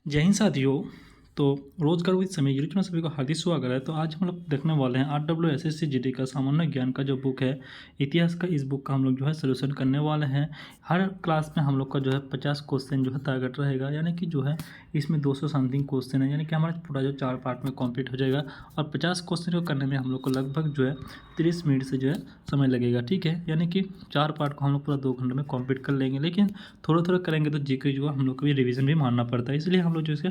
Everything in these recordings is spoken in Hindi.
जय हिंद साथियों। तो रोजगार विद समय यूट्यूब में सभी को हार्दिक स्वागत है। तो आज हम लोग देखने वाले हैं RWSSC जीडी का सामान्य ज्ञान का जो बुक है इतिहास का, इस बुक का हम लोग जो है सोल्यूशन करने वाले हैं। हर क्लास में हम लोग का जो है 50 क्वेश्चन जो है टारगेट रहेगा, यानी कि जो है इसमें 200 समथिंग क्वेश्चन है, यानी कि हमारा पूरा जो 4 पार्ट में कंप्लीट हो जाएगा। और 50 क्वेश्चन को करने में हम लोग को लगभग जो है 30 मिनट से जो है समय लगेगा, ठीक है। यानी कि 4 पार्ट को हम लोग पूरा 2 घंटे में कंप्लीट कर लेंगे, लेकिन थोड़ा थोड़ा करेंगे तो जीके जो है हम लोग को भी रिवीजन भी मानना पड़ता है, इसलिए हम लोग जो इसके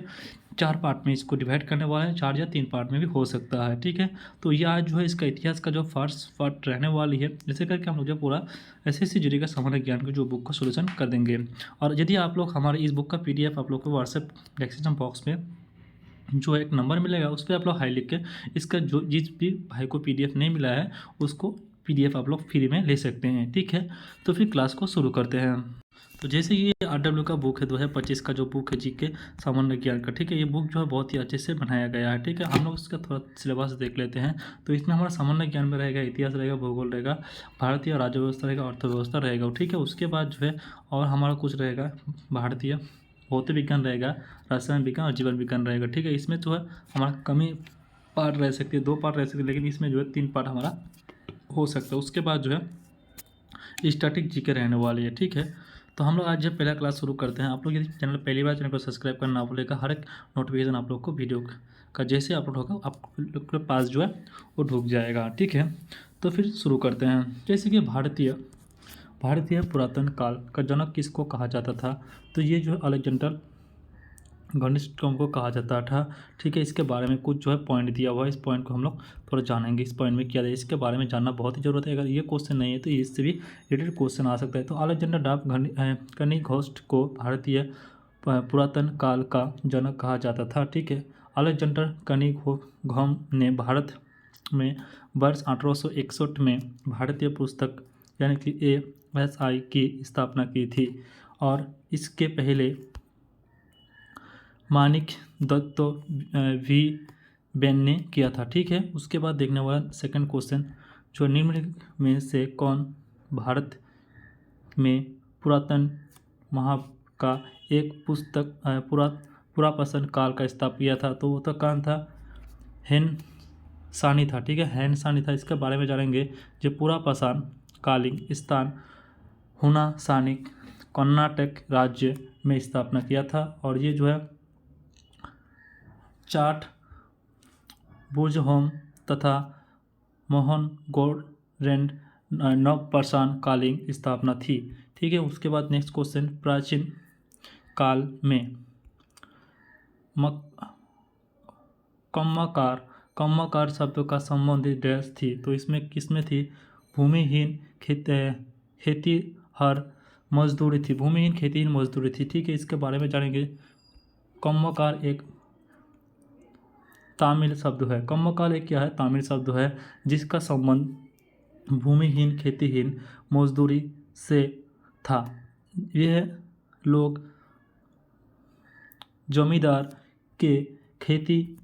4 पार्ट में इसको डिवाइड करने वाले हैं। 4 या 3 पार्ट में भी हो सकता है, ठीक है। तो ये आज जो है इसका इतिहास का जो फर्स्ट पार्ट रहने वाली है, जैसे करके हम लोग जो पूरा एसएससी जीडी का सामान्य ज्ञान का जो बुक का सोल्यूशन कर देंगे। और यदि आप लोग हमारे इस बुक का PDF आप लोग को व्हाट्सएप डिस्क्रिप्शन बॉक्स में जो एक नंबर मिलेगा उस पर आप लोग हाई लिख के इसका जो जिस भी भाई को PDF नहीं मिला है उसको PDF आप लोग फ्री में ले सकते हैं, ठीक है। तो फिर क्लास को शुरू करते हैं। तो जैसे ये RW का बुक है 2025 का जो बुक है जीके सामान्य ज्ञान का, ठीक है। ये बुक जो है बहुत ही अच्छे से बनाया गया है, ठीक है। हम लोग इसका थोड़ा सिलेबस देख लेते हैं। तो इसमें हमारा सामान्य ज्ञान में रहेगा, इतिहास रहेगा, भूगोल रहेगा, भारतीय राज्य व्यवस्था रहेगा, अर्थव्यवस्था रहेगा, ठीक है। उसके बाद जो है और हमारा कुछ रहेगा भारतीय भौतिक विज्ञान रहेगा, रसायन विज्ञान और जीवन विज्ञान रहेगा, ठीक है। इसमें जो है हमारा कमी पार्ट रह सकती है, 2 पार्ट रह सकती है, लेकिन इसमें जो है 3 पार्ट हमारा हो सकता है। उसके बाद जो है स्टैटिक जीके रहने वाली है, ठीक है। तो हम लोग आज जब पहला क्लास शुरू करते हैं, आप लोग यदि चैनल पहली बार चैनल को सब्सक्राइब करना भूलेगा। हर एक नोटिफिकेशन आप लोग को वीडियो का जैसे अपलोड होगा आप लोग के पास जो है वो ढुक जाएगा, ठीक है। तो फिर शुरू करते हैं। जैसे कि भारतीय पुरातन काल का जनक किसको कहा जाता था, तो ये जो है अलेक्जेंडर घनिष्ठों को कहा जाता था, ठीक है। इसके बारे में कुछ जो है पॉइंट दिया हुआ है, इस पॉइंट को हम लोग थोड़ा जानेंगे। इस पॉइंट में क्या है इसके बारे में जानना बहुत ही ज़रूरत है। अगर ये क्वेश्चन नहीं है तो इससे भी रिलेटेड क्वेश्चन आ सकता है। तो अलेक्जेंडर डाफ कनिघोस्ट को भारतीय पुरातन काल का जनक कहा जाता था, ठीक है। अलेक्जेंडर कनिघोम ने भारत में वर्ष 1861 में भारतीय पुस्तक यानी कि ASI की स्थापना की थी, और इसके पहले मानिक दत्तो वी बेन ने किया था, ठीक है। उसके बाद देखने वाला सेकंड क्वेश्चन, जो निम्न में से कौन भारत में पुरातन महा का एक पुस्तक पुरापाषाण काल का स्थापना किया था, तो वो तो कौन था? हेन सानी था, ठीक है। हेन सानी था। इसके बारे में जानेंगे। जो पुरापाषाण कालीन स्थान हुना सानी कर्नाटक राज्य में स्थापना किया था, और ये जो है चाट बुर्जहोम तथा मोहनगोडेंड नवपाषाण कालीन स्थापना थी, ठीक है। उसके बाद नेक्स्ट क्वेश्चन, प्राचीन काल में कम्मकार शब्द का संबंधित डैश थी, तो इसमें किसमें थी? भूमिहीन खेतीहर मजदूरी थी, भूमिहीन खेतीहीन मजदूरी थी, ठीक है। इसके बारे में जानेंगे। कम्मकार एक तमिल शब्द है। कम्मकार एक क्या है? तमिल शब्द है, जिसका संबंध भूमिहीन खेतीहीन मजदूरी से था। यह लोग जमींदार के खेती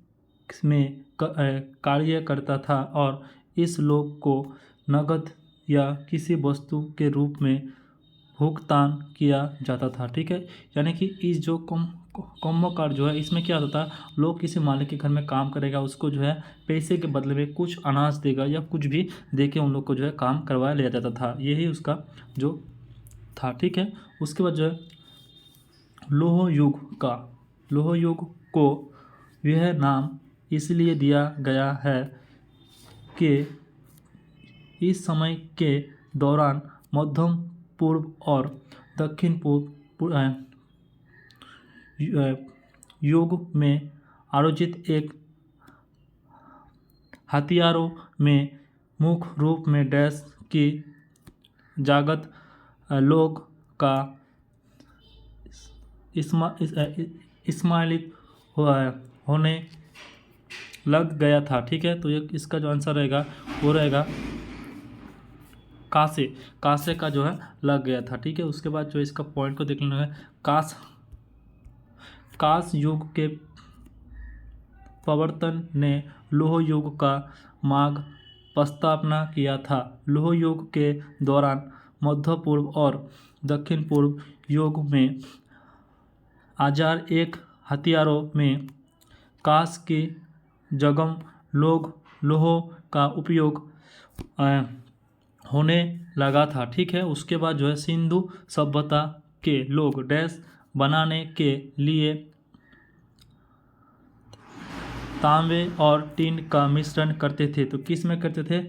में कार्य करता था, और इस लोग को नगद या किसी वस्तु के रूप में भुगतान किया जाता था, ठीक है। यानी कि इस जो कम्मकार जो है इसमें क्या होता था, लोग किसी मालिक के घर में काम करेगा, उसको जो है पैसे के बदले में कुछ अनाज देगा या कुछ भी दे के उन लोग को जो है काम करवाया लिया जाता था, यही उसका जो था, ठीक है। उसके बाद जो है लोह युग को यह नाम इसलिए दिया गया है कि इस समय के दौरान मध्यम पूर्व और दक्षिण पूर्व युग में आयोजित एक हथियारों में मुख्य रूप में डैश की जागत लोग का इस्माइलित होने लग गया था, ठीक है। तो ये इसका जो आंसर रहेगा वो रहेगा कासे का जो है लग गया था, ठीक है। उसके बाद जो इसका पॉइंट को देख लेना है। कास युग के प्रवर्तन ने लोह युग का मार्ग प्रस्तावना किया था। लोह युग के दौरान मध्य पूर्व और दक्षिण पूर्व युग में 1001 हथियारों में कांस के जगम लोह का उपयोग होने लगा था। ठीक है, उसके बाद जो है सिंधु सभ्यता के लोग डैश बनाने के लिए तांबे और टीन का मिश्रण करते थे। तो किस में करते थे?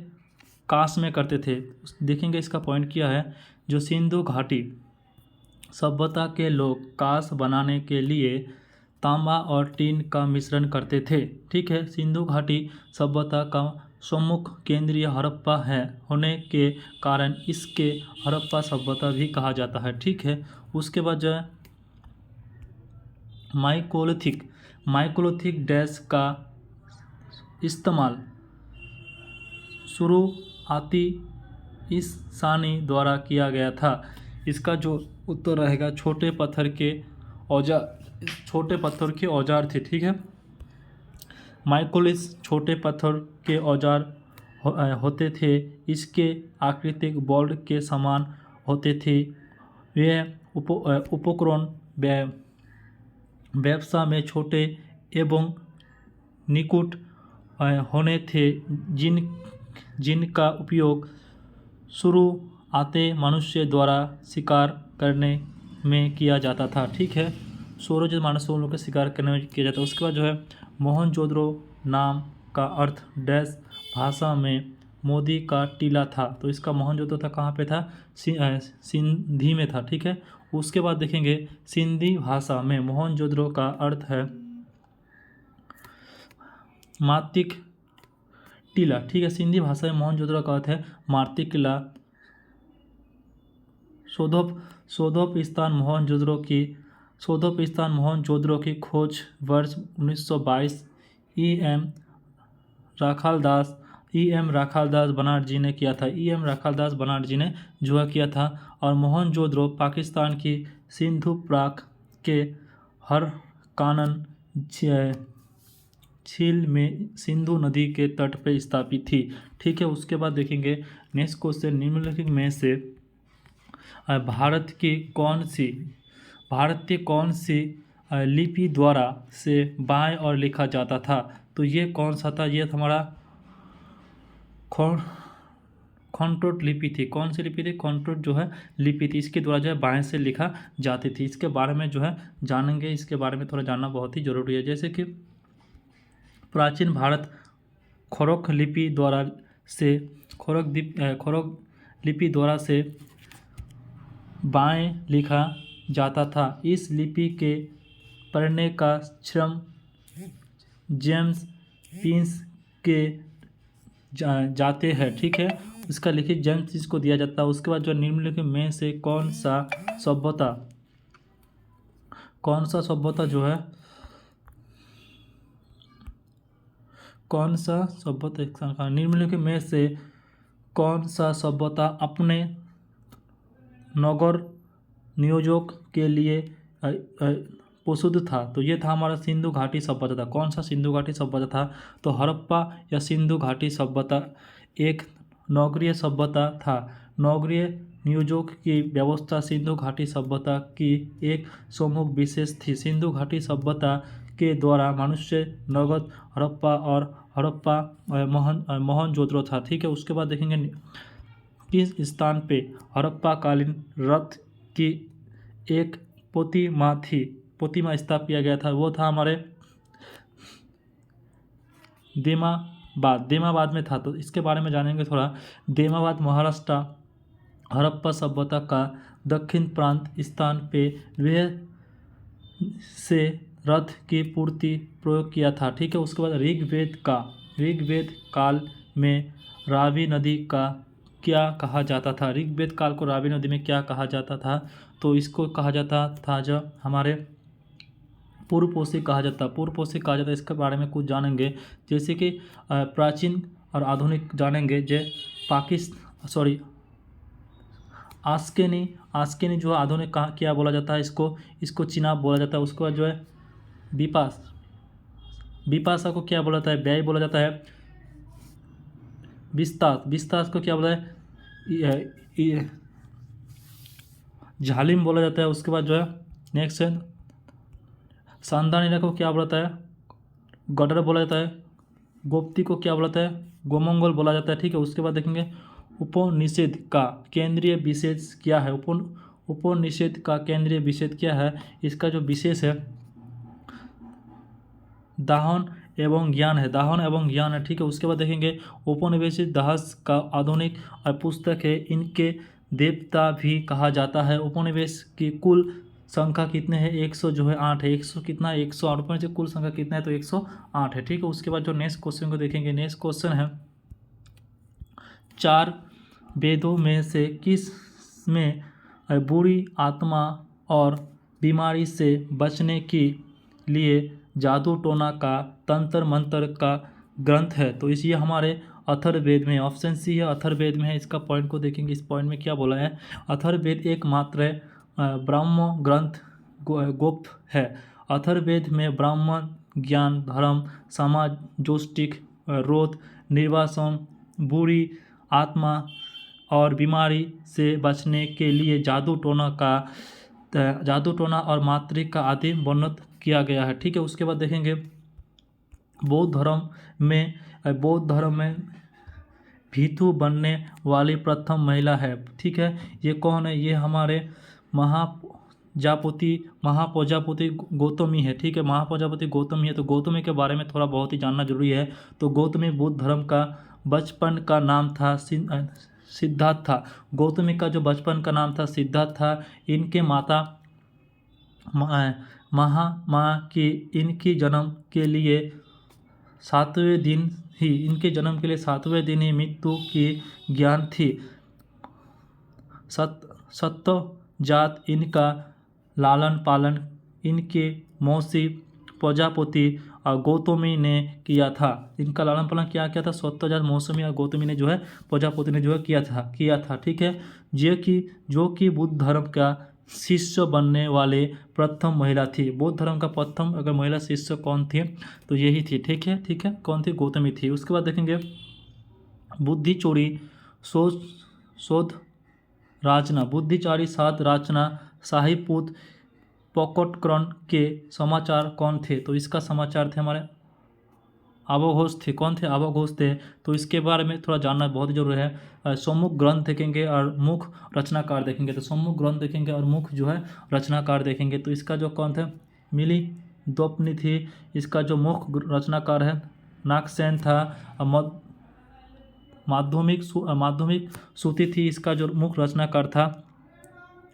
कांस में करते थे। देखेंगे इसका पॉइंट क्या है। जो सिंधु घाटी सभ्यता के लोग कांस बनाने के लिए तांबा और टीन का मिश्रण करते थे। ठीक है, सिंधु घाटी सभ्यता का सम्मुख केंद्रीय हड़प्पा है होने के कारण इसके हड़प्पा सभ्यता भी कहा जाता है। ठीक है, उसके बाद जो है माइकोलिथिक डैश का इस्तेमाल शुरुआती इंसानी द्वारा किया गया था। इसका जो उत्तर रहेगा छोटे पत्थर के औजार थे। ठीक है, माइकोलिस छोटे पत्थर के औजार होते थे। इसके आकृतिक बोल्ट के समान होते थे। वे उपकरण व्यवसाय में छोटे एवं निकुट होने थे जिनका उपयोग शुरुआते मनुष्य द्वारा शिकार करने में किया जाता था। ठीक है, सूरज मानसों लोग का शिकार करने में किया जाता है। उसके बाद जो है मोहनजोदड़ो नाम का अर्थ डैश भाषा में मोदी का टीला था। तो इसका मोहनजोदड़ो था कहाँ पे था? सिंधी में था। ठीक है, उसके बाद देखेंगे सिंधी भाषा में मोहनजोदड़ो का अर्थ है मार्तिक टीला। ठीक है, सिंधी भाषा में मोहनजोदड़ो का अर्थ है मार्तिक टीला। शोधोप स्थान मोहनजोदड़ो की खोज वर्ष 1922 ई.एम. राखालदास बनार्जी ने किया था। ई.एम. राखालदास बनार्जी ने जो किया था। और मोहनजोदड़ो पाकिस्तान की सिंधु प्रांत के हरकानन झील में सिंधु नदी के तट पर स्थापित थी। ठीक है, उसके बाद देखेंगे नेक्स्ट क्वेश्चन, निम्नलिखित में से भारतीय कौन सी लिपि द्वारा से बाएं और लिखा जाता था? तो ये कौन सा था? ये हमारा खंडोट लिपि थी। कौन सी लिपि थी? खंडोट जो है लिपि थी। इसके द्वारा जो है बाएं से लिखा जाती थी। इसके बारे में जो है जानेंगे। इसके बारे में थोड़ा जानना बहुत ही जरूरी है। जैसे कि प्राचीन भारत खरोख लिपि द्वारा से बाएं लिखा जाता था। इस लिपि के पढ़ने का श्रम जेम्स पिंस के जाते हैं। ठीक है, इसका लिखित जेम्स पिंस को दिया जाता है। उसके बाद जो निम्नलिखित में से कौन सा सभ्यता जो है निम्नलिखित में से कौन सा सभ्यता अपने नगर नियोजक के लिए प्रसिद्ध था? तो ये था हमारा सिंधु घाटी सभ्यता था। कौन सा सिंधु घाटी सभ्यता था? तो हड़प्पा या सिंधु घाटी सभ्यता एक नगरीय सभ्यता था। नगरीय नियोजक की व्यवस्था सिंधु घाटी सभ्यता की एक प्रमुख विशेष थी। सिंधु घाटी सभ्यता के द्वारा मनुष्य नगद हड़प्पा मोहनजोदड़ो था। ठीक है, उसके बाद देखेंगे किस स्थान पे हड़प्पा कालीन रथ की एक प्रतिमा स्थापित किया गया था? वो था हमारे देमाबाद में था। तो इसके बारे में जानेंगे थोड़ा। देमाबाद महाराष्ट्र हड़प्पा सभ्यता का दक्षिण प्रांत स्थान पे वह से रथ की पूर्ति प्रयोग किया था। ठीक है, उसके बाद ऋग्वेद काल में रावी नदी का क्या कहा जाता था? ऋग्वेद काल को रावी नदी में क्या कहा जाता था? तो इसको कहा जाता था जो हमारे पूर्वपोषी कहा जाता। इसके बारे में कुछ जानेंगे। जैसे कि प्राचीन और आधुनिक जानेंगे। आस्केनी जो आधुनिक क्या बोला जाता है? इसको चिनाब बोला जाता है। उसके बाद जो है विपाशा को क्या बोला जाता है? व्यय बोला जाता है। विस्तास को क्या बोला है? झालिम बोला जाता है। उसके बाद जो है नेक्स्ट है सांदानीरा को क्या बोला जाता है? गडर बोला जाता है। गोप्ती को क्या बोला जाता है? गोमंगल बोला जाता है। ठीक है, उसके बाद देखेंगे उपनिषद का केंद्रीय विशेष क्या है? उपनिषद का केंद्रीय विशेष क्या है? इसका जो विशेष है दाहन एवं ज्ञान है। दाहन एवं ज्ञान है। ठीक है, उसके बाद देखेंगे उपनिवेशित दास का आधुनिक पुस्तक है। इनके देवता भी कहा जाता है। उपनिवेश की कुल संख्या कितने हैं? 100 जो है 8 है। 100 कितना है? 108। उपनिवेश की कुल संख्या कितना है? तो 108 है। ठीक है, उसके बाद जो नेक्स्ट क्वेश्चन को देखेंगे, नेक्स्ट क्वेश्चन है 4 वेदों में से किस में बुरी आत्मा और बीमारी से बचने के लिए जादू टोना का तंत्र मंत्र का ग्रंथ है? तो इस ये हमारे अथर्ववेद में, ऑप्शन सी है अथर्ववेद में है। इसका पॉइंट को देखेंगे, इस पॉइंट में क्या बोला है? अथर्ववेद एकमात्र ब्राह्मण ग्रंथ गुप्त है। अथर्ववेद में ब्राह्मण ज्ञान, धर्म, समाजोष्टिक, रोध, निर्वासन, बुरी आत्मा और बीमारी से बचने के लिए जादू टोना और मांत्रिक का आदि वर्णन किया गया है। ठीक है, उसके बाद देखेंगे बौद्ध धर्म में भिक्षु बनने वाली प्रथम महिला है। ठीक है, ये कौन है? ये हमारे महाप्रजापति गौतमी है। ठीक है, महाप्रजापति गौतमी है। तो गौतमी के बारे में थोड़ा बहुत ही जानना जरूरी है। तो गौतमी बुद्ध धर्म का बचपन का नाम था सिद्धार्थ था। गौतमी का जो बचपन का नाम था सिद्धार्थ था। इनके माता इनके जन्म के लिए 7वें दिन ही मृत्यु की ज्ञान थी। सत्य जात इनका लालन पालन इनके मौसी प्रजापति और गौतमी ने किया था। इनका लालन पालन क्या किया था? सत्यजात मौसमी और गौतमी ने जो है प्रजापति ने जो है किया था। ठीक है, जो कि बुद्ध धर्म का शिष्य बनने वाले प्रथम महिला थी। बौद्ध धर्म का प्रथम अगर महिला शिष्य कौन थी तो यही थी। ठीक है, कौन थी? गौतमी थी। उसके बाद देखेंगे बुद्धि चोरी शोध रचना, बुद्धिचारी सात रचना साहिपुत पोकोटकरण के समाचार कौन थे? तो इसका समाचार थे हमारे अवघोष थे। कौन थे? अवघोष थे। तो इसके बारे में थोड़ा जानना बहुत जरूरी है। सम्मुख ग्रंथ देखेंगे और मुख रचनाकार देखेंगे। तो सम्मुख ग्रंथ देखेंगे और मुख जो है रचनाकार देखेंगे। तो इसका जो कौन थे? मिली द्रौपदी थी। इसका जो मुख रचनाकार है नागसेन था। माध्यमिक सूती थी। इसका जो मुख रचनाकार था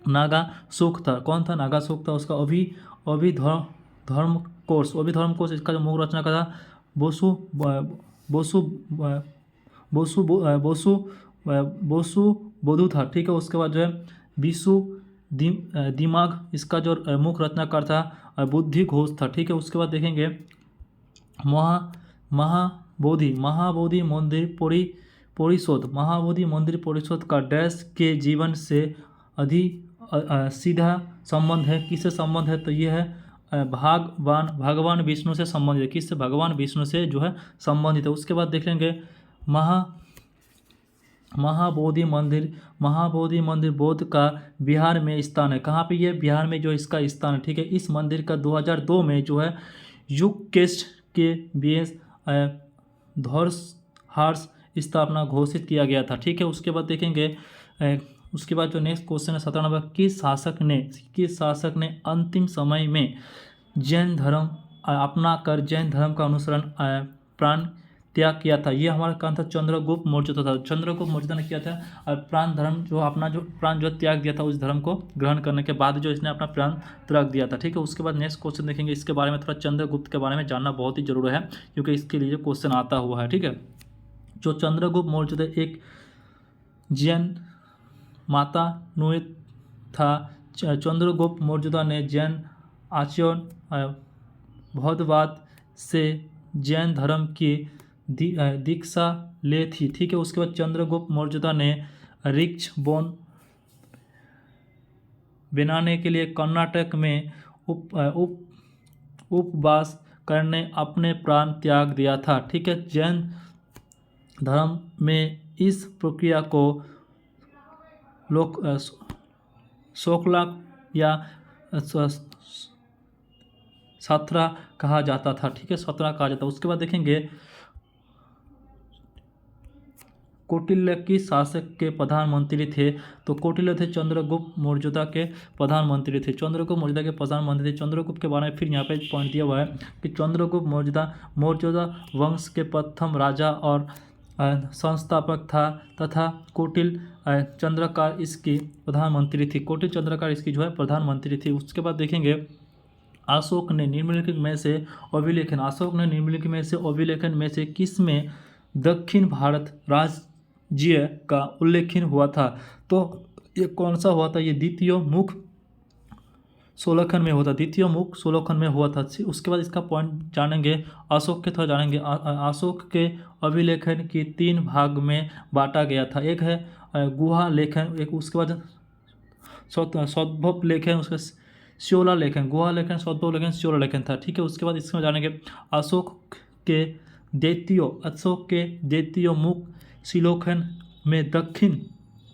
नागा सुख था। कौन था? नागा सुख था। उसका धर्म कोश इसका जो मुख रचनाकार था बोसु बोधु था। ठीक है, उसके बाद जो है विशु दिमाग इसका जो मुख रचनाकार था बुद्धि घोष था। ठीक है, उसके बाद देखेंगे महाबोधि मंदिर परिषद का डैश के जीवन से सीधा संबंध है। किससे संबंध है? तो ये है भगवान विष्णु से संबंधित है। किससे? भगवान विष्णु से जो है संबंधित है। उसके बाद देख लेंगे महाबोधि मंदिर बौद्ध का बिहार में स्थान है। कहाँ पे? ये बिहार में जो इसका स्थान है। ठीक है, इस मंदिर का 2002 में जो है युगकेश के बीएस धौरहार्स स्थापना घोषित किया गया था। ठीक है, उसके बाद देखेंगे उसके बाद जो नेक्स्ट क्वेश्चन है 17 नंबर, किस शासक ने अंतिम समय में जैन धर्म अपना कर जैन धर्म का अनुसरण प्राण त्याग किया था? ये हमारा कौन था? चंद्रगुप्त मौर्य था। चंद्रगुप्त मौर्य ने किया था और प्राण जो त्याग दिया था उस धर्म को ग्रहण करने के बाद जो इसने अपना प्राण त्याग दिया था। ठीक है, उसके बाद नेक्स्ट क्वेश्चन देखेंगे। इसके बारे में थोड़ा चंद्रगुप्त के बारे में जानना बहुत ही जरूरी है क्योंकि इसके लिए क्वेश्चन आता हुआ है। ठीक है, जो चंद्रगुप्त मौर्य थे एक जैन माता नुत था। चंद्रगुप्त मौर्य ने जैन आचरण बौद्धवाद से जैन धर्म की दीक्षा ले थी। ठीक है, उसके बाद चंद्रगुप्त मौर्य ने ऋक्ष वन बनाने के लिए कर्नाटक में उपवास करने अपने प्राण त्याग दिया था। ठीक है, जैन धर्म में इस प्रक्रिया को शोकलाक या सातरा कहा जाता था। ठीक है, सातरा कहा जाता। उसके बाद देखेंगे कौटिल्य किस शासक के प्रधानमंत्री थे? तो कौटिल्य थे चंद्रगुप्त मौर्य के प्रधानमंत्री थे। चंद्रगुप्त मौर्य के प्रधानमंत्री थे। चंद्रगुप्त के बारे में फिर यहाँ पे पॉइंट दिया हुआ है कि चंद्रगुप्त मौर्य वंश के प्रथम राजा और संस्थापक था तथा कौटिल्य चंद्रकार इसकी प्रधानमंत्री थी। कौटिल्य चंद्रकार इसकी जो है प्रधानमंत्री थी। उसके बाद देखेंगे अशोक ने निम्नलिखित में से अभिलेखन में से किस में दक्षिण भारत राज्य का उल्लेखन हुआ था? तो ये कौन सा हुआ था? ये द्वितीय मुख सोलखन में हुआ था। उसके बाद इसका पॉइंट जानेंगे, अशोक के थोड़ा जानेंगे। अशोक के अभिलेखन की 3 भाग में बांटा गया था। एक है गुहा लेखन, एक उसके बाद सौद्भव लेखन, उसका श्योला लेखन, गुहा लेखन, सौद्भव लेखन, श्योला लेखन था। ठीक है, उसके बाद इसमें जानेंगे अशोक के द्वितीय मुख शिलोखन में दक्षिण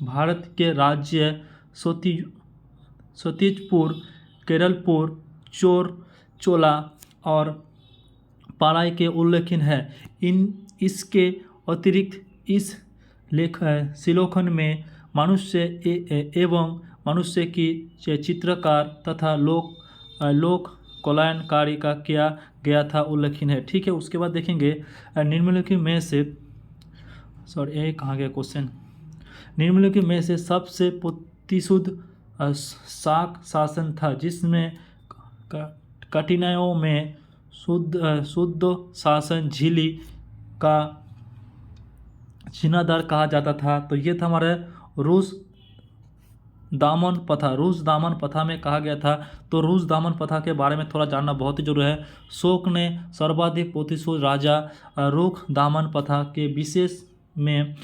भारत के राज्य सतीजपुर, केरलपुर, चोला और पाराय के उल्लेखन है। इसके अतिरिक्त इस शिलोखन में मनुष्य एवं मनुष्य की चित्रकार तथा लोक कल्याणकारी का किया गया था उल्लेखन है। ठीक है, उसके बाद देखेंगे निम्नलिखित में से कहाँ गया क्वेश्चन? निम्नलिखित में से सबसे प्रतिशुद्ध शाक शासन था जिसमें कठिनाइयों में शुद्ध शासन झिली का जिनादार कहा जाता था। तो ये था हमारे रूस दामन प्रथा में कहा गया था। तो रूस दामन प्रथा के बारे में थोड़ा जानना बहुत ही जरूरी है। शोक ने सर्वाधिक प्रतिशुद्ध राजा रूस दामन प्रथा के विशेष में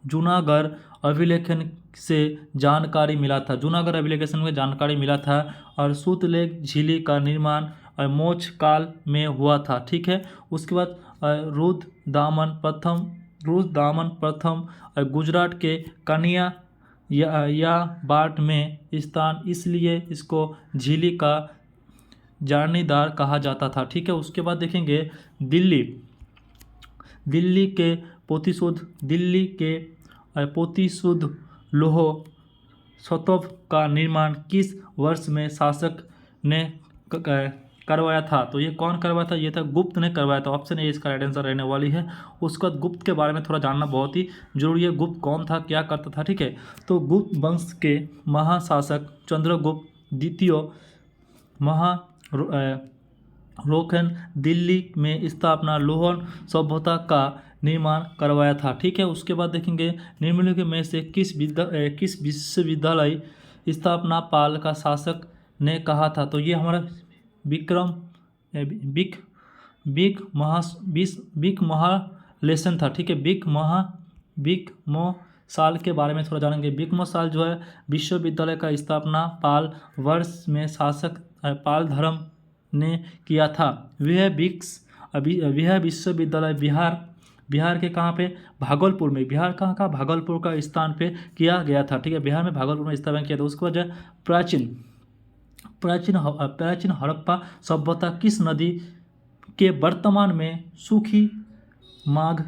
जूनागढ़ अभिलेखन से जानकारी मिला था और सूतलेख झिली का निर्माण मोक्ष काल में हुआ था। ठीक है, उसके बाद रूस दामन प्रथम गुजरात के कन्या या बाट में स्थान, इसलिए इसको झिली का जानीदार कहा जाता था। ठीक है, उसके बाद देखेंगे दिल्ली के पोतीशुद्ध लौह स्तंभ का निर्माण किस वर्ष में शासक ने करवाया था? तो ये कौन करवाया था? ये था गुप्त ने करवाया था। ऑप्शन ए इसका राइट आंसर रहने वाली है। उसके बाद गुप्त के बारे में थोड़ा जानना बहुत ही जरूरी है। गुप्त कौन था, क्या करता था? ठीक है, तो गुप्त वंश के महाशासक चंद्रगुप्त द्वितीय महारोखन दिल्ली में स्थापना लौह सभ्यता का निर्माण करवाया था। ठीक है, उसके बाद देखेंगे निम्नलिखित में से किस विश्वविद्यालय स्थापना पाल का शासक ने कहा था? तो ये हमारा बिक महालेसन था। ठीक है, बिकमो साल के बारे में थोड़ा जानेंगे। बिकमो साल जो है विश्वविद्यालय का स्थापना पाल वर्ष में शासक पाल धर्म ने किया था। वह विश्वविद्यालय बिहार के कहाँ पे? भागलपुर में। बिहार कहाँ का? भागलपुर का स्थान पे किया गया था। ठीक है, बिहार में भागलपुर में स्थापना किया था। उसके बाद प्राचीन हड़प्पा सभ्यता किस नदी के वर्तमान में सूखी माघ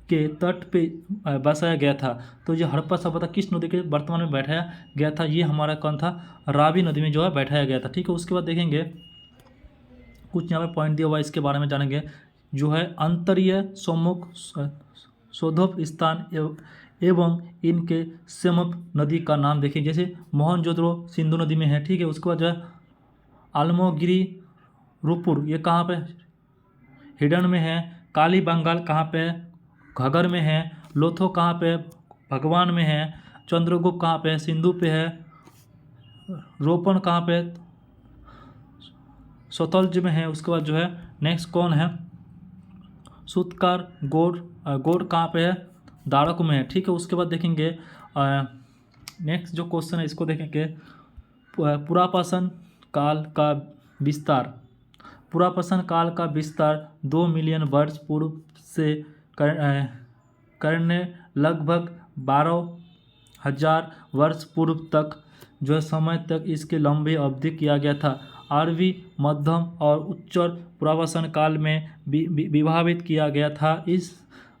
के तट पे बसाया गया था? तो ये हड़प्पा सभ्यता किस नदी के वर्तमान में बैठाया गया था? ये हमारा कौन था? रावी नदी में जो है बैठाया गया था। ठीक है, उसके बाद देखेंगे कुछ यहाँ पे पॉइंट दिया हुआ है, इसके बारे में जानेंगे। जो है अंतरीय सम्मुख शोधोप स्थान एवं इनके सम्मुख नदी का नाम देखिए। जैसे मोहनजोदड़ो सिंधु नदी में है। ठीक है, उसके बाद जो है आलमगिरी रूपुर, ये कहाँ पे? हिडन में है। काली बंगाल कहाँ पे? घगर में है। लोथो कहाँ पे? भगवान में है। चंद्रगुप्त कहाँ पे? सिंधु पे है। रोपण कहाँ पे? सतलज में है। उसके बाद जो है नेक्स्ट कौन है? सूतकार गोड़ कहाँ पे है? दारक में है। ठीक है, उसके बाद देखेंगे नेक्स्ट जो क्वेश्चन है इसको देखेंगे। पुरापाषाण काल का विस्तार 2 मिलियन वर्ष पूर्व से करने लगभग 12,000 वर्ष पूर्व तक जो है समय तक इसके लंबी अवधि किया गया था। आरवी मध्यम और उच्चर पुनर्वासन काल में विभाजित किया गया था। इस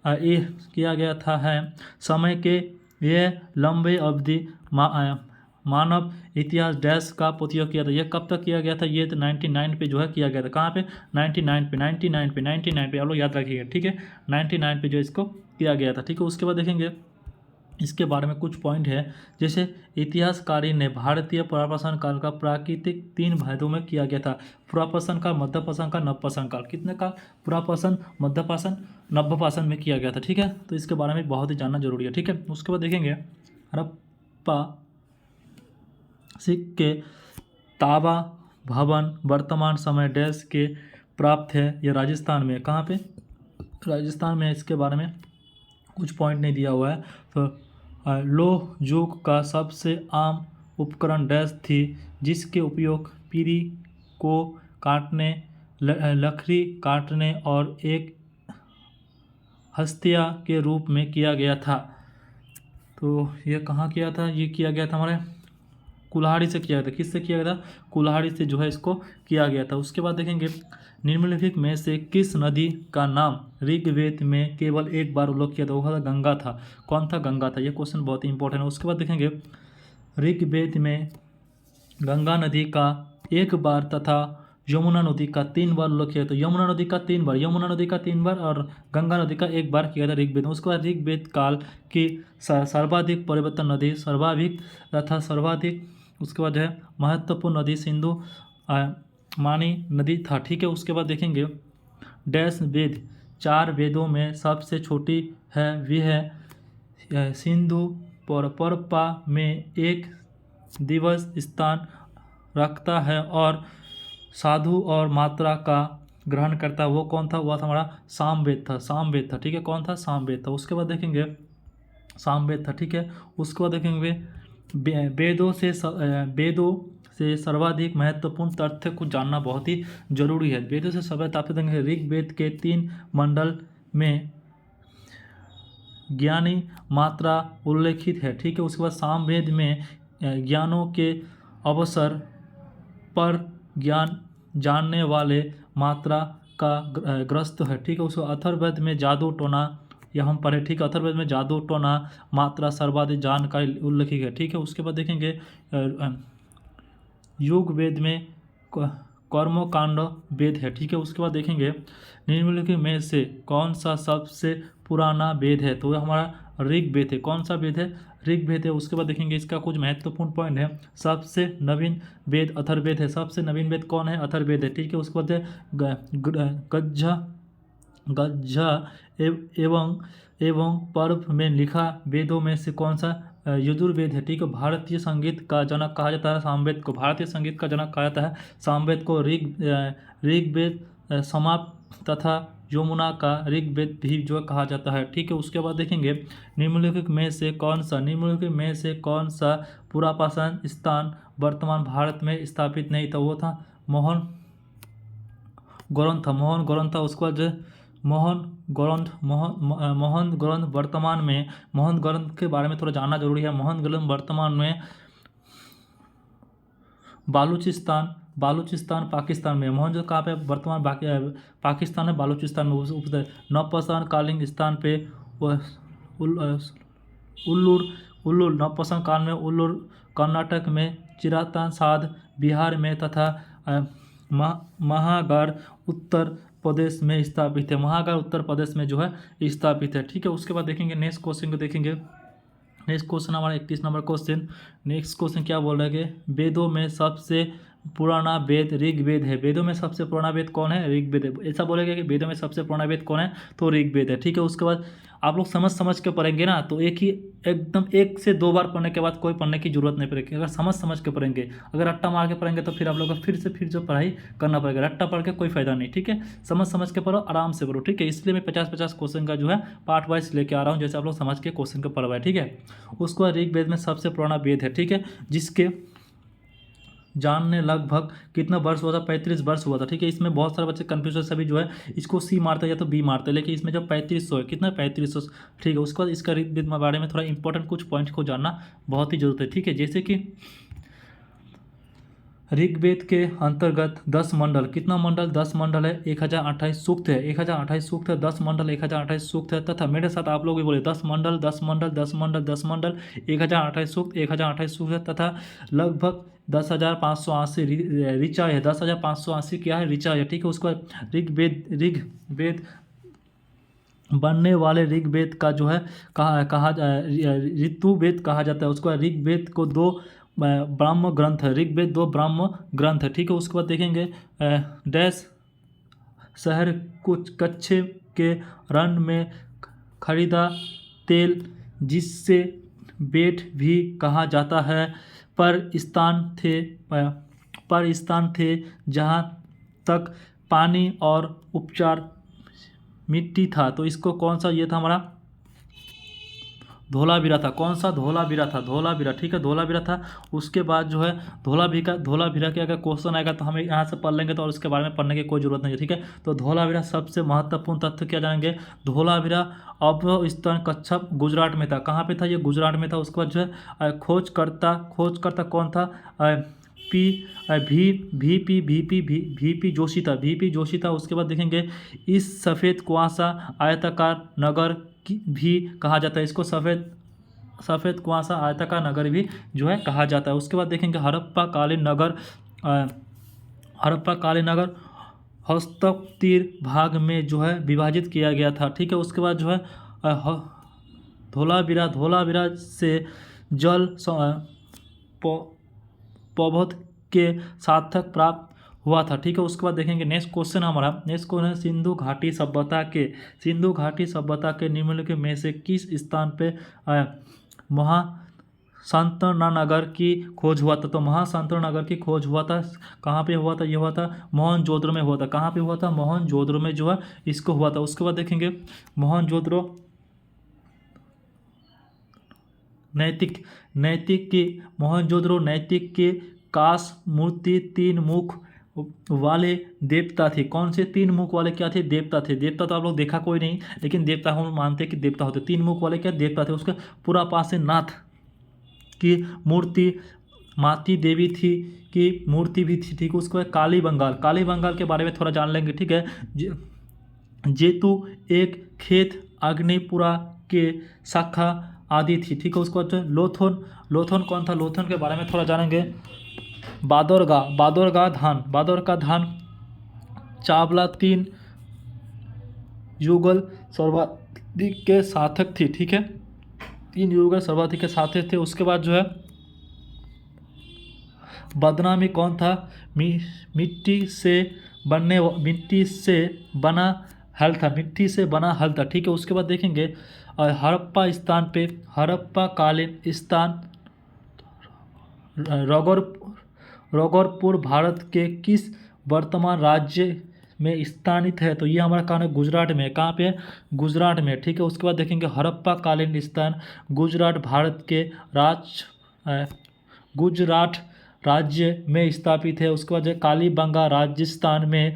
ये किया गया था है समय के यह लंबे अवधि मानव इतिहास डैश का उपयोग किया था। यह कब तक किया गया था? ये तो 99 पे जो है किया गया था। कहाँ पे? 99 पे आप लोग याद रखिएगा, ठीक है। 99 पे जो इसको किया गया था, ठीक है। उसके बाद देखेंगे इसके बारे में कुछ पॉइंट है, जैसे इतिहासकारी ने भारतीय पुनर्वासन काल का प्राकृतिक 3 भागों में किया गया था। पुनर्वासन काल, मध्यपाषाण काल, नवपाषाण काल। कितने का? पुनर्वासन, मध्यपाषाण, नवपाषाण में किया गया था, ठीक है। तो इसके बारे में बहुत ही जानना जरूरी है, ठीक है। उसके बाद देखेंगे हड़प्पा सिक्के ताबा भवन वर्तमान समय डैश के प्राप्त है। यह राजस्थान में। कहाँ पे? राजस्थान में। इसके बारे में कुछ पॉइंट नहीं दिया हुआ है। तो लोह युग का सबसे आम उपकरण डैश थी, जिसके उपयोग पीढ़ी को काटने, लकड़ी काटने और एक हस्तिया के रूप में किया गया था। तो ये कहाँ किया था? ये किया गया था हमारे कुल्हाड़ी से किया गया था। किससे किया गया था? कुल्हाड़ी से जो है इसको किया गया था। उसके बाद देखेंगे निम्नलिखित में से किस नदी का नाम ऋग्वेद में केवल एक बार उल्लेख किया था? वो था गंगा था। कौन था? गंगा था। ये क्वेश्चन बहुत ही इंपॉर्टेंट है। उसके बाद देखेंगे ऋग्वेद में गंगा नदी का एक बार तथा यमुना नदी का 3 बार उल्लेख किया। तो यमुना नदी का 3 बार, यमुना नदी का 3 बार और गंगा नदी का 1 बार किया था ऋग्वेद में। उसके बाद ऋग्वेद काल की सर्वाधिक परिवर्तन नदी, सर्वाधिक तथा सर्वाधिक उसके बाद है महत्वपूर्ण नदी सिंधु मानी नदी था, ठीक है। उसके बाद देखेंगे डैश वेद 4 वेदों में सबसे छोटी है। वह है सिंधु परपा में एक दिवस स्थान रखता है और साधु और मात्रा का ग्रहण करता है। वो कौन था? वह था हमारा सामवेद था। सामवेद था, ठीक है। कौन था? सामवेद था। उसके बाद देखेंगे सामवेद था, ठीक है। उसके बाद देखेंगे वेदों से सर्वाधिक महत्वपूर्ण तथ्य को जानना बहुत ही जरूरी है। वेदों से सर्वाधिक तथ्य देंगे। ऋग्वेद के 3 मंडल में ज्ञानी मात्रा उल्लेखित है, ठीक है। उसके बाद सामवेद में ज्ञानों के अवसर पर ज्ञान जानने वाले मात्रा का ग्रस्त है, ठीक है। उसको अथर्ववेद में जादू टोना, यह हम पढ़े, ठीक है। अथर्ववेद में जादू टोना मात्रा सर्वाधिक जानकारी उल्लेखित है, ठीक है। उसके बाद देखेंगे योग वेद में कर्मकांड वेद है, ठीक है। उसके बाद देखेंगे निम्नलिखित में से कौन सा सबसे पुराना वेद है? तो हमारा ऋग्वेद है। कौन सा वेद है? ऋग्वेद है। उसके बाद देखेंगे इसका कुछ महत्वपूर्ण पॉइंट है। सबसे नवीन वेद अथर्ववेद है। सबसे नवीन वेद कौन है? अथर्ववेद है, ठीक है। उसके बाद गज्जा एवं पर्व में लिखा वेदों में से कौन सा? यजुर्वेद है, ठीक है। भारतीय संगीत का जनक कहा जाता है सामवेद को। भारतीय संगीत का जनक कहा जाता है सामवेद को। ऋग्वेद समाप्त तथा यमुना का ऋग्वेद भी जो कहा जाता है, ठीक है। उसके बाद देखेंगे निम्नलिखित में से कौन सा पुनर्वासन स्थान वर्तमान भारत में स्थापित नहीं था? वो था मोहन गौरन था। उसके बाद मोहन गौरन वर्तमान में, मोहन गौरन के बारे में थोड़ा जानना जरूरी है। मोहन गौरन वर्तमान में बालूचिस्तान पाकिस्तान में। मोहन जो कहाँ पे? वर्तमान पाकिस्तान में बालूचिस्तान में। नवपाषाण कालीन स्थान पे उल्लूर नवपाषाण काल में उल्लूर कर्नाटक में, चिरातान बिहार में तथा महागढ़ उत्तर प्रदेश में स्थापित है। महागढ़ उत्तर प्रदेश में जो है स्थापित है, ठीक है। उसके बाद देखेंगे नेक्स्ट क्वेश्चन को देखेंगे। नेक्स्ट क्वेश्चन हमारा 31 नंबर क्वेश्चन। नेक्स्ट क्वेश्चन क्या बोल रहा है कि वेदों में सबसे पुराना वेद ऋग्वेद है। वेदों में सबसे पुराना वेद कौन है? ऋग्वेद है। ऐसा बोलेगा कि वेदों में सबसे पुराना वेद कौन है? तो ऋग्वेद है, ठीक है। उसके बाद आप लोग समझ के पढ़ेंगे ना, तो एकदम 1 से 2 बार पढ़ने के बाद कोई पढ़ने की जरूरत नहीं पड़ेगी। अगर समझ के पढ़ेंगे, अगर रट्टा मार के पढ़ेंगे तो फिर आप लोग को फिर जो पढ़ाई करना पड़ेगा। रट्टा पढ़ के कोई फायदा नहीं, ठीक है। समझ के पढ़ो, आराम से पढ़ो, ठीक है। इसलिए मैं 50-50 क्वेश्चन का जो है पार्ट वाइज लेके आ रहा हूँ, जैसे आप लोग समझ के क्वेश्चन को पढ़वाए, ठीक है। उसको ऋग्वेद में सबसे पुराना वेद है, ठीक है, जिसके जानने लगभग कितना वर्ष हुआ था? 35 वर्ष हुआ था, ठीक है। इसमें बहुत सारे बच्चे कंफ्यूज है, सभी जो है इसको सी मारते हैं या तो बी मारते हैं, लेकिन इसमें जब 3500 है, कितना? 3500, ठीक है। उसके बाद इसका ऋग्वेद के बारे में थोड़ा इंपॉर्टेंट कुछ पॉइंट को जानना बहुत ही जरूरत है, ठीक है। जैसे कि ऋग्वेद के अंतर्गत 10 मंडल, कितना मंडल? 10 मंडल है, 1028 सूक्त है, 1028 सूक्त है, 10 मंडल 1028 सूक्त है, तथा मेरे साथ आप लोग भी बोले 10 मंडल 10 मंडल 10 मंडल 10 मंडल 1028 सूक्त 1028 सूक्त है, तथा लगभग 10,580 ऋचा है, 10,580 क्या है? ऋचा है, ठीक है। उसके बाद ऋग्वेद बनने वाले ऋग्वेद का जो है कहा ऋतुवेद कहा जाता है। उसके बाद ऋग्वेद को 2 ब्राह्म ग्रंथ है, ऋग्वेद 2 ब्राह्म ग्रंथ है, ठीक है। उसके बाद देखेंगे डैश शहर कुछ कच्चे के रण में खरीदा तेल, जिससे बेट भी कहा जाता है, पर स्थान थे जहाँ तक पानी और उपचार मिट्टी था। तो इसको कौन सा ये था हमारा? धोलावीरा था। कौन सा? धोलावीरा था, धोलावीरा, ठीक है, धोलावीरा था। उसके बाद जो है धोलावीरा के अगर क्वेश्चन आएगा तो हमें यहाँ से पढ़ लेंगे, तो और उसके बारे में पढ़ने की कोई जरूरत नहीं है, ठीक है। तो धोलावीरा सबसे महत्वपूर्ण तथ्य क्या जानेंगे? धोलावीरा अफगानिस्तान कच्छप गुजरात में था। कहाँ पे था? ये गुजरात में था। उसके बाद जो है खोजकर्ता कौन था? वीपी जोशी था। उसके बाद देखेंगे इस सफ़ेद कुआसा आयताकार नगर भी कहा जाता है। इसको सफ़ेद कुआसा आयताकार नगर भी जो है कहा जाता है। उसके बाद देखेंगे हड़प्पा कालीन नगर हस्तक भाग में जो है विभाजित किया गया था, ठीक है। उसके बाद जो है धोलावीरा से जल पौध के सार्थक प्राप्त हुआ था, ठीक है। उसके बाद देखेंगे नेक्स्ट क्वेश्चन है सिंधु घाटी सभ्यता के निम्नलिखित में से किस स्थान पे महासांतनानगर की खोज हुआ था? तो महासांतनानगर की खोज हुआ था, कहाँ पे हुआ था? ये हुआ था मोहनजोदड़ो में हुआ था। कहाँ पे हुआ था? मोहनजोदड़ो में जो है इसको हुआ था। उसके बाद देखेंगे मोहनजोदड़ो नैतिक की काश मूर्ति 3 मुख वाले देवता थे। कौन से 3 मुख वाले क्या थे? देवता थे। देवता तो आप लोग देखा कोई नहीं, लेकिन देवता हम मानते हैं कि देवता होते। 3 मुख वाले क्या? देवता थे। उसके पूरा पास नाथ की मूर्ति, माती देवी थी की मूर्ति भी थी, ठीक है। उसके बाद काली बंगाल के बारे में थोड़ा जान लेंगे, ठीक है। जेतु एक खेत अग्निपुरा के शाखा आदि थी, ठीक है। उसके बाद लोथन कौन था? लोथन के बारे में थोड़ा जानेंगे। बादोरगा धान चावला 3 युगल सर्वाधिक के सार्थक थी, ठीक है। 3 युगल सर्वाधिक के सार्थक थे। उसके बाद जो है बदनामी कौन था? मिट्टी से बना हल था, ठीक है। उसके बाद देखेंगे हड़प्पा कालीन स्थान रगरपुर भारत के किस वर्तमान राज्य में स्थानित है? तो ये हमारा कहाँ है? गुजरात में। कहाँ पे है? गुजरात में, ठीक है। उसके बाद देखेंगे हड़प्पा कालीन स्थान गुजरात भारत के गुजरात राज्य में स्थापित है। उसके बाद कालीबंगा राजस्थान में,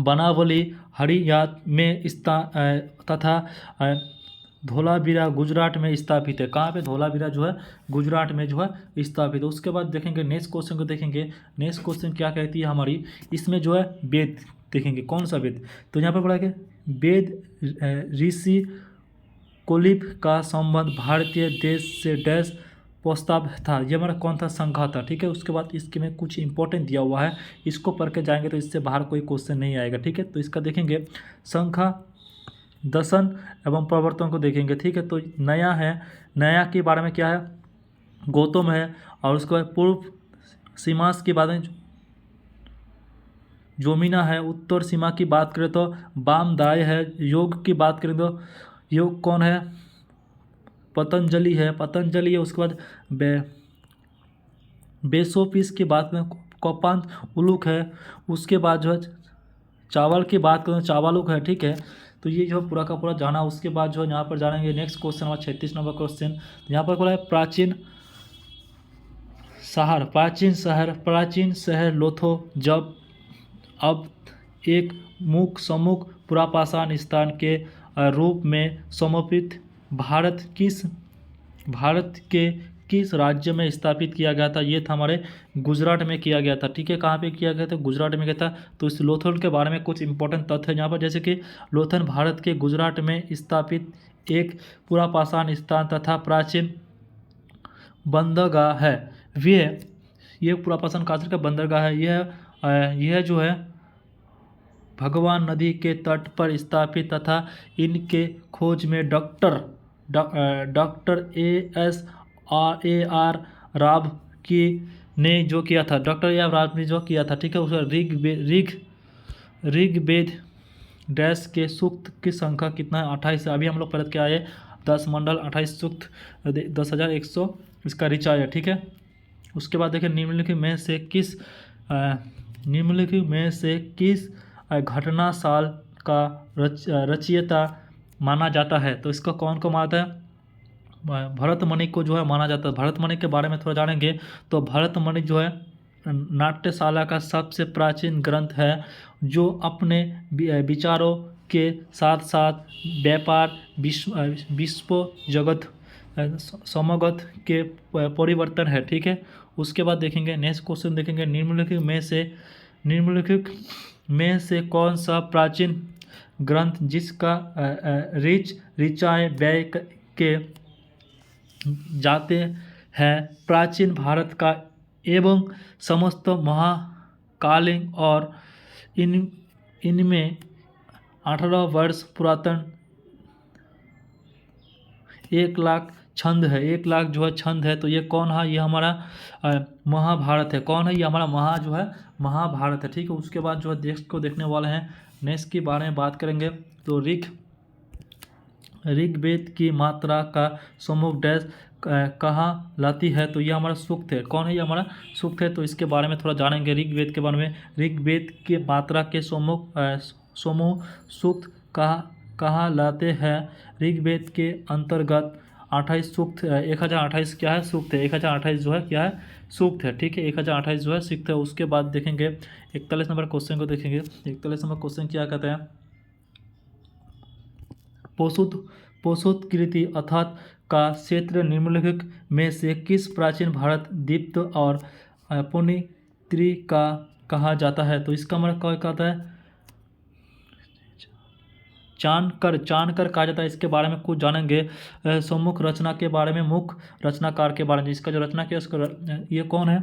बनावली हरियाणा में तथा धोलावीरा गुजरात में स्थापित है। कहाँ पे? धोलावीरा जो है गुजरात में जो है स्थापित है। उसके बाद देखेंगे नेक्स्ट क्वेश्चन को देखेंगे। नेक्स्ट क्वेश्चन क्या कहती है हमारी? इसमें जो है वेद देखेंगे, कौन सा वेद? तो यहाँ पर पढ़ा के वेद ऋषि कोलिप का संबंध भारतीय देश से डैश प्रस्ताव था। ये हमारा कौन था? संघा था, ठीक है। उसके बाद इसके में कुछ इंपॉर्टेंट दिया हुआ है, इसको पढ़ के जाएंगे तो इससे बाहर कोई क्वेश्चन नहीं आएगा, ठीक है। तो इसका देखेंगे संघा दर्शन एवं प्रवर्तन को देखेंगे, ठीक है। तो नया के बारे में क्या है? गौतम है। और उसके बाद पूर्व सीमा की बात में जोमिना है। उत्तर सीमा की बात करें तो वामदाय है। योग की बात करें तो योग कौन है? पतंजलि है। उसके बाद बेसोपिस की बात में कौपांत उलूक है। उसके बाद जो है चावल की बात करें चावलुक है, ठीक है। तो ये जो पूरा का पूरा जाना। उसके बाद जो है यहाँ पर जानेंगे नेक्स्ट क्वेश्चन हमारा 36 नंबर क्वेश्चन। यहाँ पर बोला है प्राचीन शहर लोथो जब अब एक सम्मुख पुरापाषाण स्थान के रूप में समर्पित भारत के किस राज्य में स्थापित किया गया था? ये था हमारे गुजरात में किया गया था। ठीक है, कहाँ पे किया गया था? गुजरात में किया था। तो इस लोथल के बारे में कुछ इंपॉर्टेंट तथ्य है यहाँ पर, जैसे कि लोथल भारत के गुजरात में स्थापित एक पुरापाषाण स्थान तथा प्राचीन बंदरगाह है। ये पुरापाषाण काल का बंदरगाह है। यह जो है भगवान नदी के तट पर स्थापित तथा इनके खोज में डॉक्टर ए आर राव की ने जो किया था, डॉक्टर ए आर राव ने जो किया था। ठीक है, उसका ऋग्वेद डैश के सूक्त की संख्या कितना है? 28 है। अभी हम लोग पढ़ के आए 10 मंडल 28 सूक्त 10,100 इसका रिचार्ज है। ठीक है, उसके बाद देखिए निम्नलिखित में से किस घटना साल का रचयिता माना जाता है? तो इसका कौन को मानता है? भरतमुनि को जो है माना जाता है। भरतमुनि के बारे में थोड़ा जानेंगे तो भरतमुनि जो है नाट्यशाला का सबसे प्राचीन ग्रंथ है, जो अपने विचारों के साथ साथ व्यापार विश्व जगत समगत के परिवर्तन है। ठीक है, उसके बाद देखेंगे नेक्स्ट क्वेश्चन देखेंगे, निम्नलिखित में से कौन सा प्राचीन ग्रंथ जिसका ऋचाएँ व्यय के जाते हैं प्राचीन भारत का एवं समस्त महाकालीन और इनमें 18 वर्ष पुरातन 1 लाख छंद है। 1 लाख जो है छंद है। तो ये कौन है? ये हमारा महाभारत है। कौन है? ये हमारा महाभारत है। ठीक है, उसके बाद जो है नेक्स्ट को देखने वाले हैं, नेक्स्ट के बारे में बात करेंगे। तो ऋग्वेद की मात्रा का समूह डैश कहाँ लाती है? तो ये हमारा सूक्त है। कौन है? ये हमारा सूक्त है। तो इसके बारे में थोड़ा जानेंगे ऋग्वेद के बारे में। ऋग्वेद के मात्रा के समूह सूक्त कहाँ लाते हैं? ऋग्वेद के अंतर्गत 28 सूक्त 1028 क्या है? सूक्त है। 1028 जो है क्या है? सूक्त है। ठीक है, 1028 जो है सूक्त है। उसके बाद देखेंगे 41 नंबर क्वेश्चन को देखेंगे। 41 नंबर क्वेश्चन क्या कहते हैं? पोषुत अर्थात का क्षेत्र निम्नलिखित में से किस प्राचीन भारत द्वीप और पुण्यत्रिका कहा जाता है? तो इसका मतलब क्या कहता है? चाणकर कहा जाता है। इसके बारे में कुछ जानेंगे। सम्मुख रचना के बारे में, मुख्य रचनाकार के बारे में। इसका जो रचना किया उसका ये कौन है?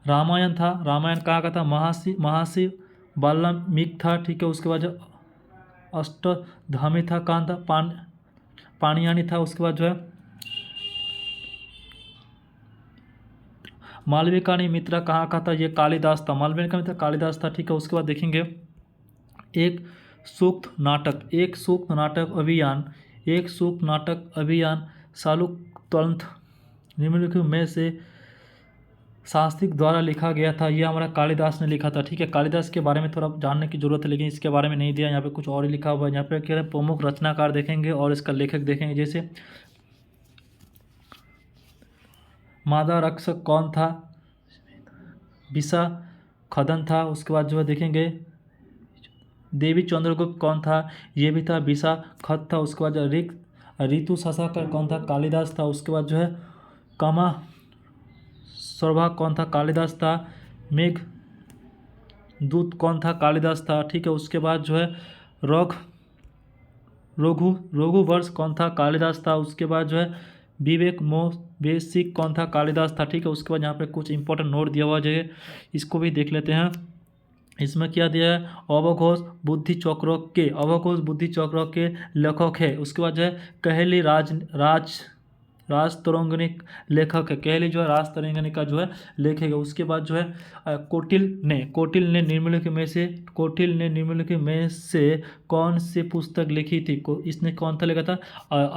रामायण था। रामायण कहाँ का था? महर्षि वाल्मीकि था। ठीक है, उसके बाद जो अष्टधामी था कहाँ था? पाणियानी था। उसके बाद जो है मालविका मित्र कहाँ का था? ये कालिदास था। मालविका मित्र कालिदास था। ठीक है, उसके बाद देखेंगे एक सूक्त नाटक अभियान शाकुंतल निम्नलिखित में से शास्त्रिक द्वारा लिखा गया था। यह हमारा कालिदास ने लिखा था। ठीक है, कालिदास के बारे में थोड़ा जानने की जरूरत है, लेकिन इसके बारे में नहीं दिया। यहाँ पे कुछ और ही लिखा हुआ है। यहाँ पे क्या है? प्रमुख रचनाकार देखेंगे और इसका लेखक देखेंगे। जैसे मादा रक्षक कौन था? विशा खदन था। उसके बाद जो है देखेंगे देवी चंद्रगुप्त कौन था? ये भी था, विशा खद था। उसके बाद ऋतु शासक कौन था? कालिदास था। उसके बाद जो है कामा सौरभा कौन था? कालिदास था। मेघ दूत कौन था? कालिदास था। ठीक है, उसके बाद जो है रघुवंश कौन था? कालिदास था। उसके बाद जो है विवेक मोहवेशिक कौन था? कालिदास था। ठीक है, उसके बाद यहाँ पे कुछ इंपॉर्टेंट नोट दिया हुआ है, इसको भी देख लेते हैं। इसमें क्या दिया है? अवघोष बुद्धि चक्र के लेखक है। उसके बाद जो है कहली राजतरंगिणी लेखक है। कहली जो है राजतरंगिणी का जो है लेखक है। उसके बाद जो है कौटिल्य ने निम्नलिखित में से कौन सी पुस्तक लिखी थी? इसने कौन सा लिखा था?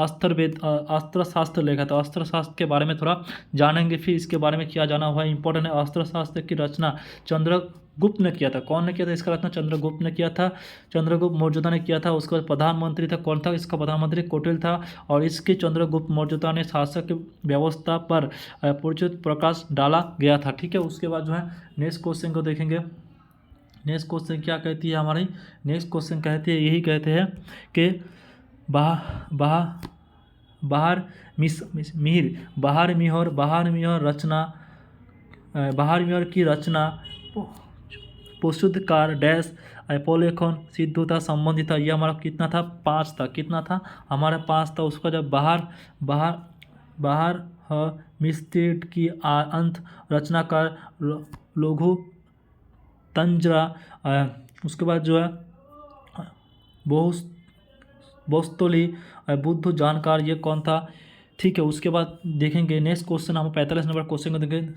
अस्त्र शास्त्र लिखा था। अस्त्र शास्त्र के बारे में थोड़ा जानेंगे, फिर इसके बारे में क्या जाना हुआ है इंपॉर्टेंट है। अस्त्र शास्त्र की रचना चंद्रगुप्त ने किया था। कौन ने किया था? इसका रचना चंद्रगुप्त ने किया था। चंद्रगुप्त मौर्य ने किया था। उसके बाद प्रधानमंत्री था। कौन था इसका प्रधानमंत्री? कौटिल्य था। और इसके चंद्रगुप्त मौर्य ने शासक व्यवस्था पर प्रचुर प्रकाश डाला गया था। ठीक है, उसके बाद जो है नेक्स्ट क्वेश्चन को देखेंगे। नेक्स्ट क्वेश्चन क्या कहती है हमारी? नेक्स्ट क्वेश्चन कहती है, यही कहते हैं कि बाहर मिहिर, बाहर मिहर रचना, बाहर मिहर की रचना प्रस्तुतकार डैश पोलेखन सिद्धता संबंधित था। ये हमारा कितना था? 5 था। कितना था? हमारा 5 था। उसका जब बाहर मिस्त्रीट की अंत रचनाकार लघु तंजरा, उसके बाद जो है बोस्तोली बुद्ध जानकार, ये कौन था? ठीक है। उसके बाद देखेंगे नेक्स्ट क्वेश्चन, हम 45 नंबर क्वेश्चन को देखेंगे।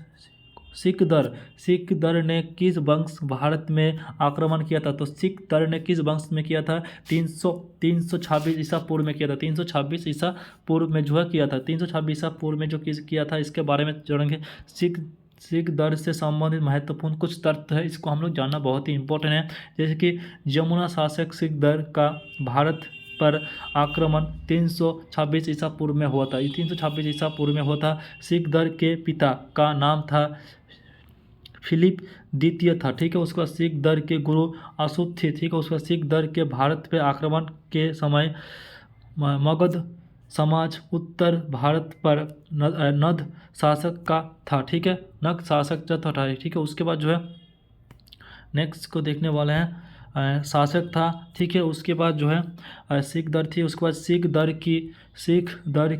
सिकंदर ने किस वंश भारत में आक्रमण किया था? तो सिकंदर ने किस वंश में किया था? 326 ईसा पूर्व में किया था। 326 ईसा पूर्व में जो है किया था। 326 ईसा पूर्व में जो किया था, इसके बारे में जानेंगे। सिकंदर से संबंधित महत्वपूर्ण कुछ तथ्य है, इसको हम लोग जानना बहुत ही इंपॉर्टेंट है। जैसे कि यमुना शासक सिकंदर का भारत पर आक्रमण 326 ईसा पूर्व में हुआ था। 326 ईसा पूर्व में हुआ था। सिकंदर के पिता का नाम था फिलिप द्वितीय था। ठीक है। उसका सिकंदर के गुरु अशुत थे। ठीक है। उसका सिकंदर के भारत पे आक्रमण के समय मगध समाज उत्तर भारत पर नद शासक का था। ठीक है। नग शासक जो था। ठीक है। उसके बाद जो है नेक्स्ट को देखने वाले हैं, शासक था। ठीक है। उसके बाद जो है सिकंदर थी। उसके बाद सिकंदर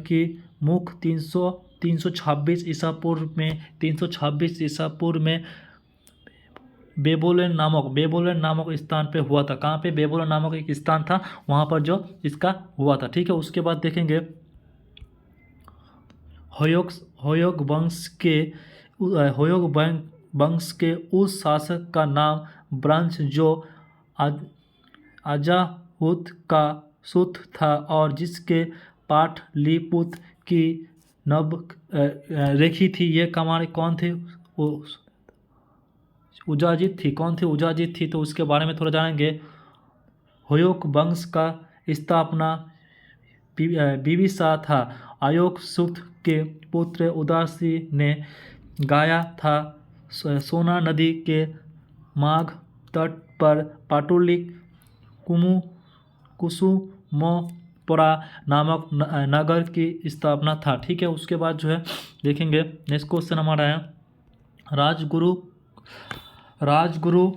की मुख 326 ईसा पूर्व में 326 ईसा पूर्व में बेबीलोन नामक स्थान पे हुआ था। कहाँ पे? बेबीलोन नामक एक स्थान था, वहाँ पर जो इसका हुआ था। ठीक है। उसके बाद देखेंगे होयोग वंश के उस शासक का नाम ब्रंश जो अजाहुत का सुत था और जिसके पाटलिपुत्र की नब रेखी थी। ये कमार कौन थे? वो उजाजित थी। कौन थी? उजाजित थी। तो उसके बारे में थोड़ा जानेंगे। होयोग वंश का स्थापना बिबिसा था। अयोग सुत के पुत्र उदासी ने गाया था। सोना नदी के माघ तट पर पाटलिक कुसुमोपरा नामक नगर की स्थापना था। ठीक है। उसके बाद जो है देखेंगे नेक्स्ट क्वेश्चन हमारा है, राजगुरु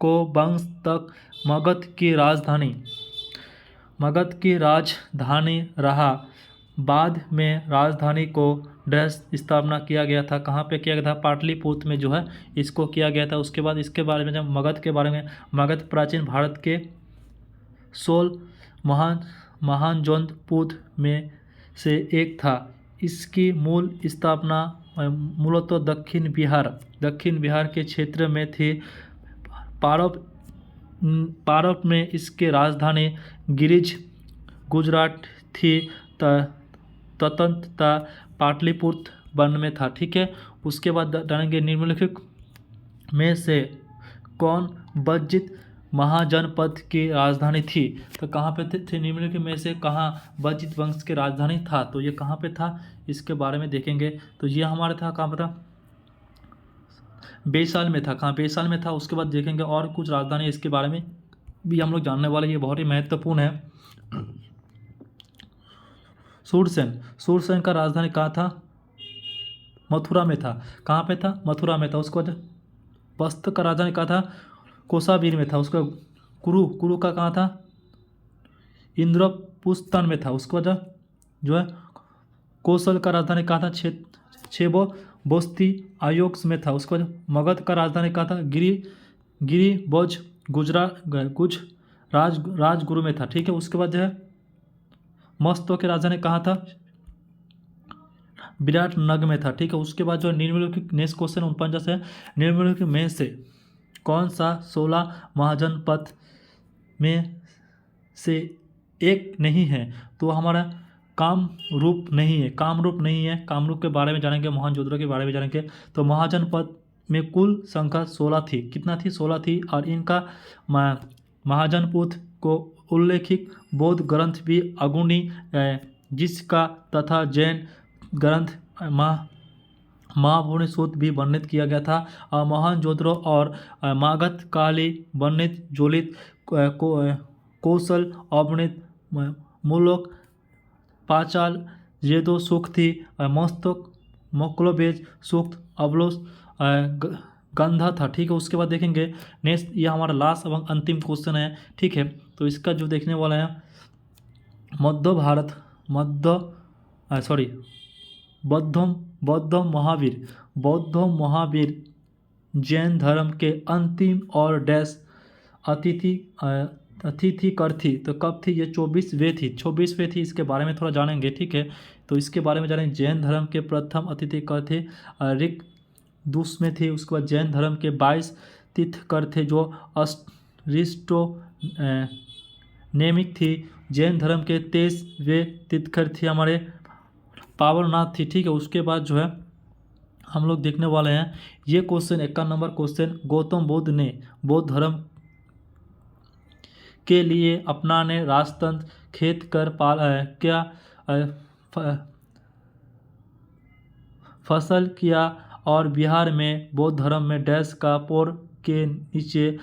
को वंश तक मगध की राजधानी रहा। बाद में राजधानी को डैश स्थापना किया गया था। कहाँ पे किया गया था? पाटलिपुत्र में जो है इसको किया गया था। उसके बाद इसके बारे में जब मगध के बारे में, मगध प्राचीन भारत के 16 महान जनपद में से एक था। इसकी मूल स्थापना मूलतः दक्षिण बिहार के क्षेत्र में थी। पारप में इसके राजधानी गिरिज गुजरात थी। तदंततः पाटलिपुत्र वन में था। ठीक है। उसके बाद जानेंगे निम्नलिखित में से कौन वज्जित महाजनपद की राजधानी थी? तो कहाँ पे थे निम्नलिखित में से कहाँ वज्जित वंश की राजधानी था? तो ये कहाँ पे था, इसके बारे में देखेंगे। तो ये हमारा था कहाँ पे था? बैसाल में था। कहाँ? बैसाल में था। उसके बाद देखेंगे और कुछ राजधानी, इसके बारे में भी हम लोग जानने वाले, ये बहुत ही महत्वपूर्ण है। सूरसेन का राजधानी कहाँ था? मथुरा में था। कहाँ पे था? मथुरा में था। उसके बाद बस्त का राजधानी कहाँ था? कोसावीर में था। उसका कुरु का कहाँ था? इंद्रपुस्तन में था। उसके बाद जो है कौशल का राजधानी कहाँ था? छेबो बोस्ती आयोक्स में था। उसके बाद मगध का राजधानी कहाँ था? गिरिबोज राजगुरु में था। ठीक है। उसके बाद जो है मस्तो की राजधानी कहाँ था? विराटनगर में था। ठीक है। उसके बाद जो निम्नलिखित नेक्स्ट क्वेश्चन 49 है, निम्नलिखित में से कौन सा 16 महाजनपद में से एक नहीं है? तो हमारा कामरूप नहीं है। कामरूप के बारे में जानेंगे, मोहनजोदड़ो के बारे में जानेंगे। तो महाजनपद में कुल संख्या 16 थी। कितना थी? 16 थी। और इनका महाजनपद को उल्लेखित बौद्ध ग्रंथ भी अगुणी जिसका तथा जैन ग्रंथ महाभुवनेश्वर भी वर्णित किया गया था। मोहनजोदड़ो और मागध काली वर्णित ज्वलित कौशल अवनित मूलक पाचाल ये दो सुख थी, मस्तक मोक्लोबेज सुक्त अवलोस गंधा था। ठीक है, उसके बाद देखेंगे नेक्स्ट, ये हमारा लास्ट एवं अंतिम क्वेश्चन है। ठीक है, तो इसका जो देखने वाला है मध्य भारत सॉरी बौद्ध महावीर जैन धर्म के अंतिम और डैश अतिथि कर थी। तो कब थी ये? 24वीं थी। इसके बारे में थोड़ा जानेंगे। ठीक है, तो इसके बारे में जानेंगे। जैन धर्म के प्रथम अतिथि कर थे ऋक दूस में थे। उसके बाद जैन धर्म के 22 तीर्थकर थे जो अरिस्टो नेमिक थी। जैन धर्म के 23वें तीर्थकर थे हमारे पावरनाथ थी। ठीक है, उसके बाद जो है हम लोग देखने वाले हैं ये question 51 number question, Gautam Buddha ने बौद्ध धर्म के लिए अपनाने राजतंत्र खेत कर क्या फसल किया और बिहार में बौद्ध धर्म में डैश का पोर के नीचे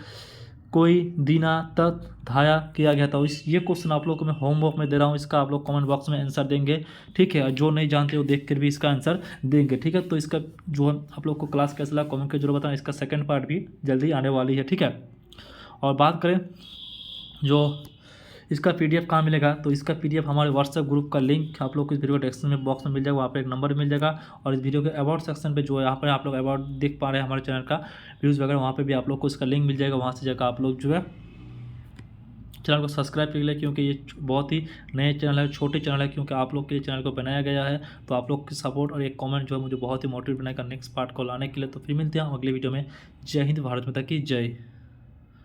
कोई दीना तक धाया किया गया था। ये क्वेश्चन आप लोग को मैं होमवर्क में दे रहा हूँ, इसका आप लोग कमेंट बॉक्स में आंसर देंगे। ठीक है, जो नहीं जानते वो देख कर भी इसका आंसर देंगे। ठीक है, तो इसका जो है आप लोग को क्लास कैसा लगा कमेंट कर जरूर बताना। इसका सेकंड पार्ट भी जल्दी आने वाली है। ठीक है, और बात करें जो इसका पीडीएफ कहाँ मिलेगा, तो इसका पीडीएफ हमारे व्हाट्सएप ग्रुप का लिंक आप लोग को इस वीडियो डिस्क्रिप्शन में बॉक्स में मिल जाएगा। वहाँ पर एक नंबर मिल जाएगा और इस वीडियो के अबाउट सेक्शन पे जो है यहाँ पर आप लोग अबाउट देख पा रहे हैं हमारे चैनल का व्यूज़ वगैरह, वहाँ पे भी आप लोग को इसका लिंक मिल जाएगा। वहाँ से जाकर आप लोग जो है चैनल को सब्सक्राइब कर ले, क्योंकि ये बहुत ही नए चैनल है, छोटे चैनल है, क्योंकि आप लोग के चैनल को बनाया गया है। तो आप लोग की सपोर्ट और एक कमेंट जो है मुझे बहुत ही मोटिवेट बनाएगा नेक्स्ट पार्ट को लाने के लिए। तो फिर मिलते हैं अगले वीडियो में। जय हिंद, भारत माता की जय।